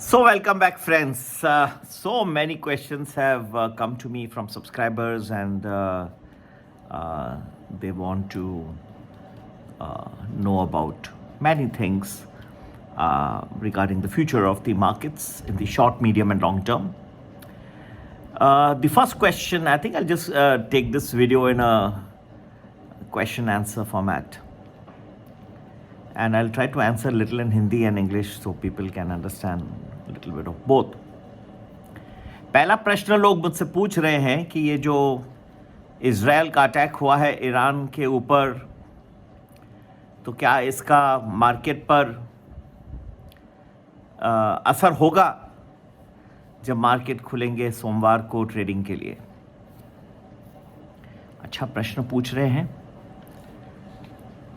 So, welcome back, friends. So many questions have come to me from subscribers, and they want to know about many things regarding the future of the markets in the short, medium, and long term. The first question, I think I'll just take this video in a question answer format, and I'll try to answer a little in Hindi and English so people can understand a little bit of both. पहला प्रश्न लोग मुझसे पूछ रहे हैं कि ये जो इज़राइल का अटैक हुआ है ईरान के ऊपर, तो क्या इसका मार्केट पर असर होगा जब मार्केट खुलेंगे सोमवार को ट्रेडिंग के लिए। अच्छा प्रश्न पूछ रहे हैं।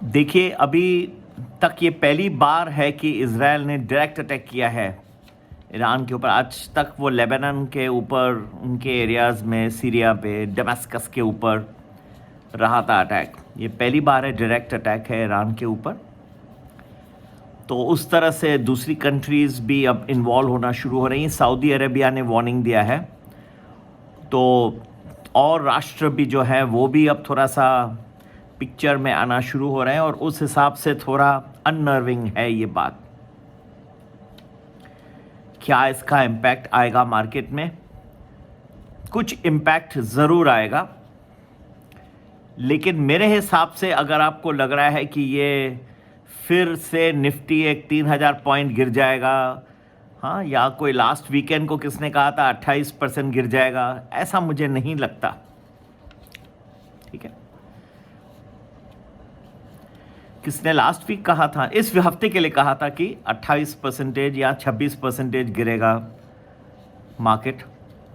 देखिए, अभी तक ये पहली बार है कि इज़राइल ने डायरेक्ट अटैक किया है ईरान के ऊपर। आज तक वो लेबनान के ऊपर, उनके एरियाज़ में, सीरिया पे, दमिश्क के ऊपर रहा था अटैक। ये पहली बार है डायरेक्ट अटैक है ईरान के ऊपर। तो उस तरह से दूसरी कंट्रीज़ भी अब इन्वॉल्व होना शुरू हो रही हैं। सऊदी अरेबिया ने वार्निंग दिया है, तो और राष्ट्र भी जो है वो भी अब थोड़ा सा पिक्चर में आना शुरू हो रहे हैं, और उस हिसाब से थोड़ा अननर्विंग है ये बात। क्या इसका इम्पैक्ट आएगा मार्केट में? कुछ इम्पैक्ट ज़रूर आएगा, लेकिन मेरे हिसाब से अगर आपको लग रहा है कि ये फिर से निफ्टी एक 3000 पॉइंट गिर जाएगा, हाँ, या कोई लास्ट वीकेंड को किसने कहा था 28% गिर जाएगा, ऐसा मुझे नहीं लगता। ठीक है, किसने लास्ट वीक कहा था, इस हफ्ते के लिए कहा था कि 28% या 26% गिरेगा मार्केट।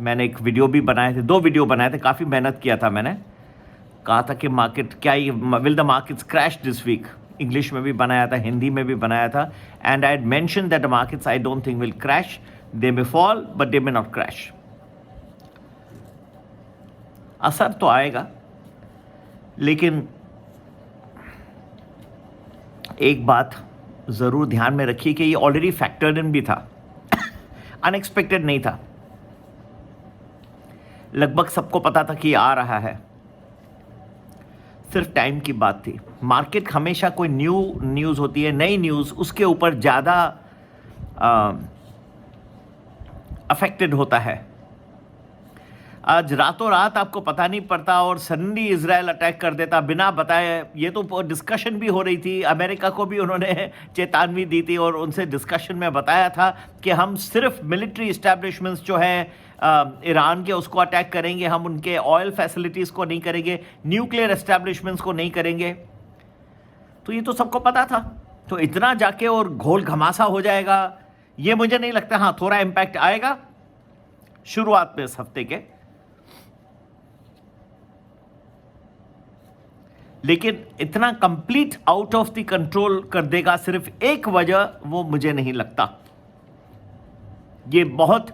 मैंने एक वीडियो भी बनाए थे, 2 वीडियो बनाए थे, काफ़ी मेहनत किया था मैंने। कहा था कि मार्केट क्या ये will the markets crash this week. English में भी बनाया था, हिंदी में भी बनाया था, and I had mention that the markets I don't think will crash, they may fall but they may not crash. असर तो आएगा, लेकिन एक बात ज़रूर ध्यान में रखिए कि ये ऑलरेडी फैक्टर्ड इन भी था, अनएक्सपेक्टेड नहीं था। लगभग सबको पता था कि ये आ रहा है, सिर्फ टाइम की बात थी। मार्केट हमेशा कोई न्यूज़ होती है, नई न्यूज़, उसके ऊपर ज़्यादा अफेक्टेड होता है। आज रातों रात आपको पता नहीं पड़ता और सडनली इजराइल अटैक कर देता बिना बताए। ये तो डिस्कशन भी हो रही थी, अमेरिका को भी उन्होंने चेतावनी दी थी और उनसे डिस्कशन में बताया था कि हम सिर्फ मिलिट्री इस्टेब्लिशमेंट्स जो हैं ईरान के, उसको अटैक करेंगे, हम उनके ऑयल फैसिलिटीज़ को नहीं करेंगे, न्यूक्लियर इस्टेब्लिशमेंट्स को नहीं करेंगे। तो ये तो सबको पता था, तो इतना जाके और घोल घमासा हो जाएगा, ये मुझे नहीं लगता। हाँ, थोड़ा इम्पैक्ट आएगा शुरुआत में इस हफ्ते के, लेकिन इतना complete out of the control कर देगा सिर्फ एक वजह, वो मुझे नहीं लगता। ये बहुत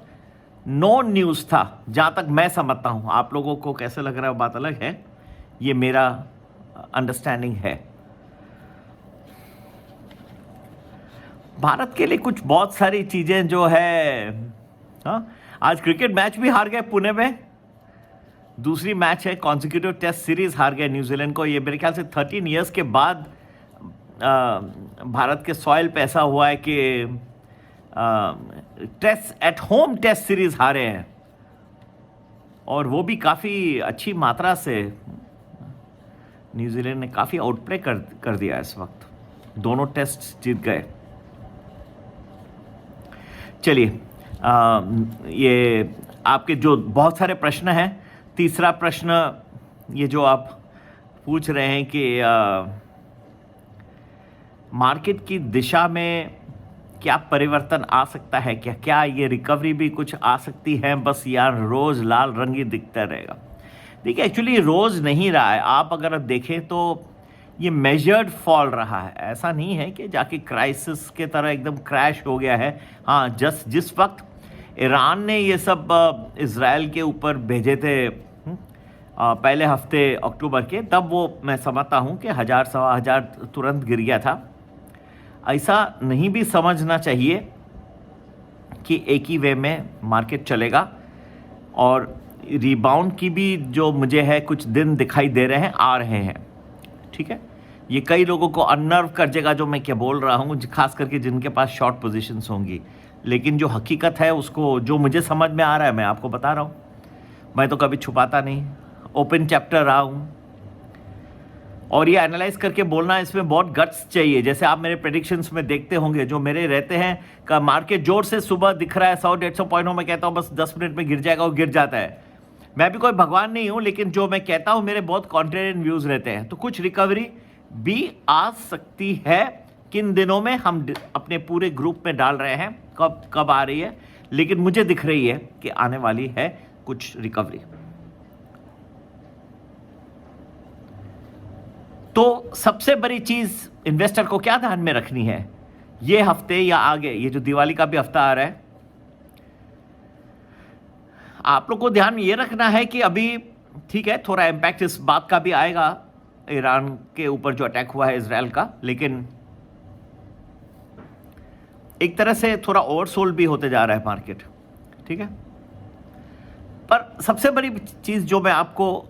नॉन न्यूज़ था जहां तक मैं समझता हूं। आप लोगों को कैसे लग रहा है बात अलग है, ये मेरा अंडरस्टैंडिंग है। भारत के लिए कुछ बहुत सारी चीज़ें जो है, हाँ, आज क्रिकेट मैच भी हार गए पुणे में। दूसरी मैच है, कॉन्सिक्यूटिव टेस्ट सीरीज हार गए न्यूजीलैंड को। ये मेरे ख्याल से 13 ईयर्स के बाद भारत के सॉइल पे ऐसा हुआ है कि test at home test series हारे हैं, और वो भी काफ़ी अच्छी मात्रा से। न्यूजीलैंड ने काफ़ी आउटप्ले कर दिया इस वक्त, दोनों टेस्ट जीत गए। चलिए, ये आपके जो बहुत सारे प्रश्न हैं, तीसरा प्रश्न ये जो आप पूछ रहे हैं कि मार्केट की दिशा में क्या परिवर्तन आ सकता है, क्या ये रिकवरी भी कुछ आ सकती है, बस यार रोज़ लाल रंग ही दिखता रहेगा। देखिए, एक्चुअली रोज़ नहीं रहा है। आप अगर देखें तो ये मेजर्ड फॉल रहा है, ऐसा नहीं है कि जाके क्राइसिस के तरह एकदम क्रैश हो गया है। हाँ, जिस वक्त ईरान ने ये सब इज़राइल के ऊपर भेजे थे पहले हफ्ते अक्टूबर के, तब वो मैं समझता हूँ कि 1000 सवा हज़ार तुरंत गिर गया था। ऐसा नहीं भी समझना चाहिए कि एक ही वे में मार्केट चलेगा और रीबाउंड की भी जो मुझे है कुछ दिन दिखाई दे रहे हैं, आ रहे हैं। ठीक है, ये कई लोगों को अनर्व कर देगा जो मैं क्या बोल रहा हूँ, खास करके जिनके पास शॉर्ट पोजीशंस होंगी, लेकिन जो हकीकत है उसको जो मुझे समझ में आ रहा है मैं आपको बता रहा हूँ। मैं तो कभी छुपाता नहीं, ओपन चैप्टर रहा हूँ। और ये एनालाइज करके बोलना, इसमें बहुत गट्स चाहिए। जैसे आप मेरे प्रेडिक्शंस में देखते होंगे जो मेरे रहते हैं का मार्केट जोर से सुबह दिख रहा है 100-150 पॉइंटों में, कहता हूँ बस 10 मिनट में गिर जाएगा, वो गिर जाता है। मैं भी कोई भगवान नहीं हूँ, लेकिन जो मैं कहता हूँ मेरे बहुत कॉन्ट्रेरियन व्यूज़ रहते हैं। तो कुछ रिकवरी भी आ सकती है। किन दिनों में हम अपने पूरे ग्रुप में डाल रहे हैं, कब आ रही है, लेकिन मुझे दिख रही है कि आने वाली है कुछ रिकवरी। तो सबसे बड़ी चीज इन्वेस्टर को क्या ध्यान में रखनी है ये हफ्ते या आगे, ये जो दिवाली का भी हफ्ता आ रहा है, आप लोग को ध्यान ये रखना है कि अभी ठीक है थोड़ा इम्पैक्ट इस बात का भी आएगा, ईरान के ऊपर जो अटैक हुआ है इजराइल का, लेकिन एक तरह से थोड़ा ओवरसोल्ड भी होते जा रहा है मार्केट। ठीक है, पर सबसे बड़ी चीज जो मैं आपको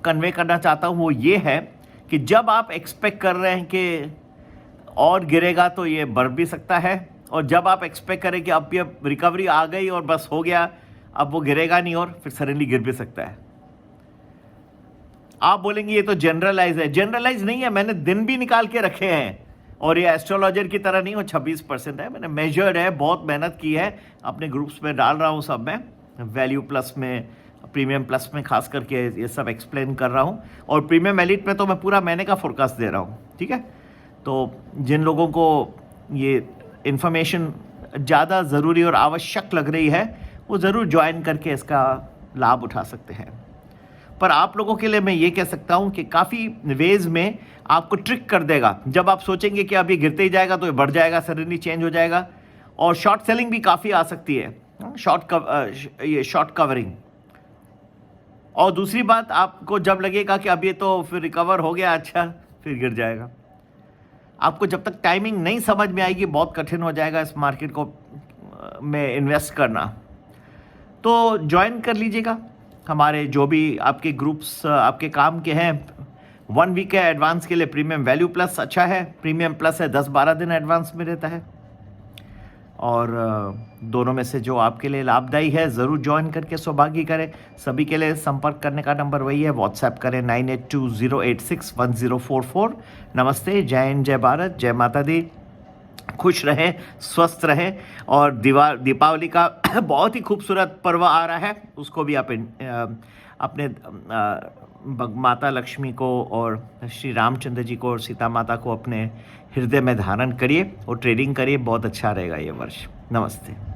कन्वे करना चाहता हूं वो ये है कि जब आप एक्सपेक्ट कर रहे हैं कि और गिरेगा तो ये बढ़ भी सकता है, और जब आप एक्सपेक्ट करें कि अब ये रिकवरी आ गई और बस हो गया, अब वो गिरेगा नहीं और फिर सडनली गिर भी सकता है। आप बोलेंगे ये तो जनरलाइज है। जनरलाइज नहीं है, मैंने दिन भी निकाल के रखे हैं, और ये एस्ट्रोलॉजर की तरह नहीं हो 26% है, मैंने मेजर्ड है, बहुत मेहनत की है, अपने ग्रुप्स में डाल रहा हूँ, सब में वैल्यू प्लस में, प्रीमियम प्लस में खास करके ये सब एक्सप्लेन कर रहा हूँ, और प्रीमियम एलिट में तो मैं पूरा महीने का फोरकास्ट दे रहा हूँ। ठीक है, तो जिन लोगों को ये इन्फॉर्मेशन ज़्यादा ज़रूरी और आवश्यक लग रही है वो ज़रूर ज्वाइन करके इसका लाभ उठा सकते हैं। पर आप लोगों के लिए मैं ये कह सकता हूँ कि काफ़ी वेज में आपको ट्रिक कर देगा। जब आप सोचेंगे कि अब ये गिरते ही जाएगा तो ये बढ़ जाएगा, सडनली चेंज हो जाएगा, और शॉर्ट सेलिंग भी काफ़ी आ सकती है, शॉर्ट कवरिंग। और दूसरी बात, आपको जब लगेगा कि अब ये तो फिर रिकवर हो गया, अच्छा, फिर गिर जाएगा। आपको जब तक टाइमिंग नहीं समझ में आएगी बहुत कठिन हो जाएगा इस मार्केट को में इन्वेस्ट करना। तो ज्वाइन कर लीजिएगा हमारे जो भी आपके ग्रुप्स आपके काम के हैं। 1 वीक के एडवांस के लिए प्रीमियम वैल्यू प्लस अच्छा है, प्रीमियम प्लस है 10-12 दिन एडवांस में रहता है, और दोनों में से जो आपके लिए लाभदायी है ज़रूर ज्वाइन करके सौभाग्य करें। सभी के लिए संपर्क करने का नंबर वही है, व्हाट्सएप करें 9820861044। नमस्ते, जय हिंद, जय भारत, जय माता दी, खुश रहें, स्वस्थ रहें, और दीपावली का बहुत ही खूबसूरत पर्व आ रहा है, उसको भी आप अपने माता लक्ष्मी को और श्री रामचंद्र जी को और सीता माता को अपने हृदय में धारण करिए और ट्रेडिंग करिए, बहुत अच्छा रहेगा ये वर्ष। नमस्ते।